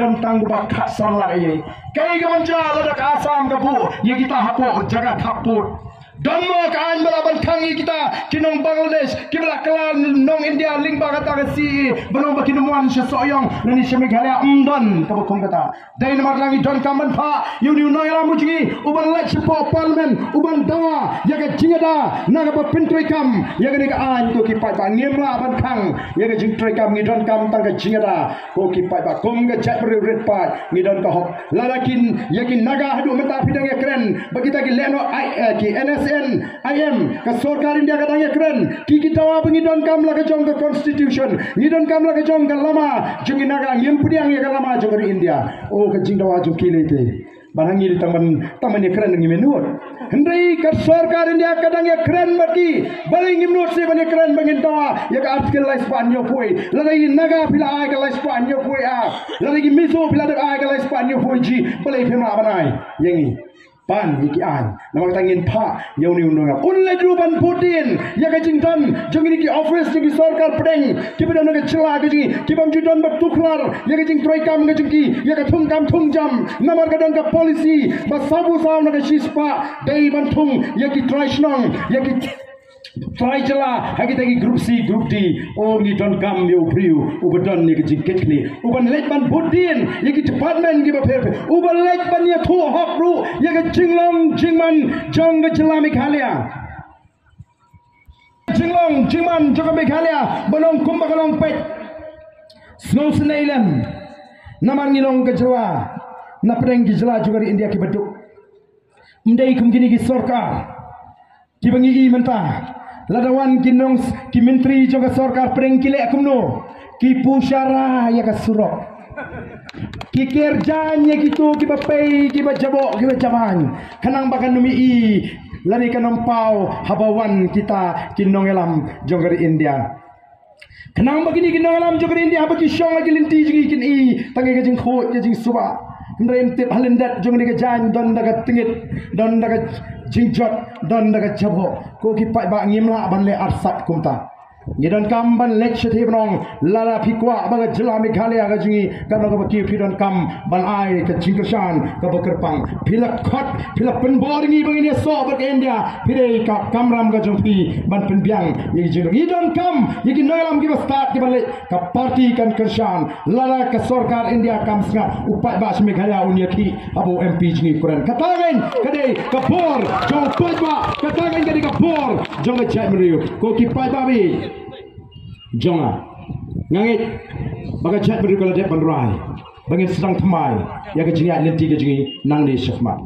dan tangguh bakat sanlah ini. Kaya kemanca ladak asam kapu, ya kita hapuk jaga kapur. Dhamma kaan balaban kangi kita kinong Bangladesh kibla kelan nong India ling kata kasi belum bakinuan sesoyong nani semeghalaya umdan kabukong kata dai namar langi don kamban pha yuni noyala muji uban lek sipo parliament uban dawa yaga jingada naga ba pintoi kam yaga ni an ko ki pai ba ngemra ban khang yaga jing troi kam ni don kam tang ga jingada ko ki pai ba kom ga jat ber red pai ni don ka hok lalakin yakin naga hadu mata pidang ya keren bagita ki leno ai ki NSA IM ke सरकार इंडिया का दांगे करें कि kita pengidon kam la kejong ke constitution ngidon kam la kejong ke lama jungi naga ngimpudiang ya ke lama jong India oh kejing dawa jong kilete banangi di taman ya keren ngi menut hendai ke सरकार इंडिया का Dange keren mati baling ngimnut se bani keren bangin dawa ya ke artikel la Spanyol pui lagi naga pila ai ke la Spanyol pui lagi miso pila ai ke la Spanyol pui ji balai pema banai yangi pan iki an namang tangin pha yauni undang unle druban Putin ya kajing dan jongi ki office ki sarkar pedeng ki bedan ke chela ki ki bam judon bat tuklar ya kajing troikam ke jengki ya ka thung kam thung jam namar kadang ka policy ba sabu saw na ka shispa dei ban thung ya ki traishnong ya ki try jela hagi tagi group C group D oh ni don kam yo priu ubadon ni ke jingketli uban lek ban Putin ya ki department ki ba phe uban lek ban ya thu hok ru ya ke jinglong jingman jong ke jela Meghalaya jinglong jingman jong ke Meghalaya bonong kumba kalong pet snow snailan namar ngilong ke jela na pedeng ki jela juga di India ki beduk mdai kum gini ki sarkar ki bangi mentah ladawan kinong ki menteri juga sarkar pedeng kile akumno ki pusyara ya ka surok ki kerjanya gitu ki bapai ki bajabok ki bajaman kanang bakan numi i lari kanong pau habawan kita kinong elam jongari India kanang bagini kinong elam jongari India bagi syong lagi linti jingi kin i tangi ka jing khot ka jing suba ndrem tip halendat jongari ka jan don daga tingit don daga jingjot don daga jabo ko ki pai ba ngimla ban le arsat kumta ngidon kam ban lek shthi bnong lala phikwa baga jila Meghalaya ga jingi kana ka ki phidon kam ban ai ka jingkershan ka bakerpang philak khot philak pen boringi bangini so ba India phire ka kamram ga jongpi ban pen biang yi jing ngidon kam yi noilam ki start ki ban le ka party kan kershan lala ka sarkar India kam snga upai ba Meghalaya unia ki abo MP jingi kuran katagen kadai ka bor jong pajba katagen kadai ka bor jong jai meriu ko ki pai ba bi jonga ngangit baga chat beri kalau dia penrai bangin sedang temai ya ke jingi lenti ke jingi nang ni syafmat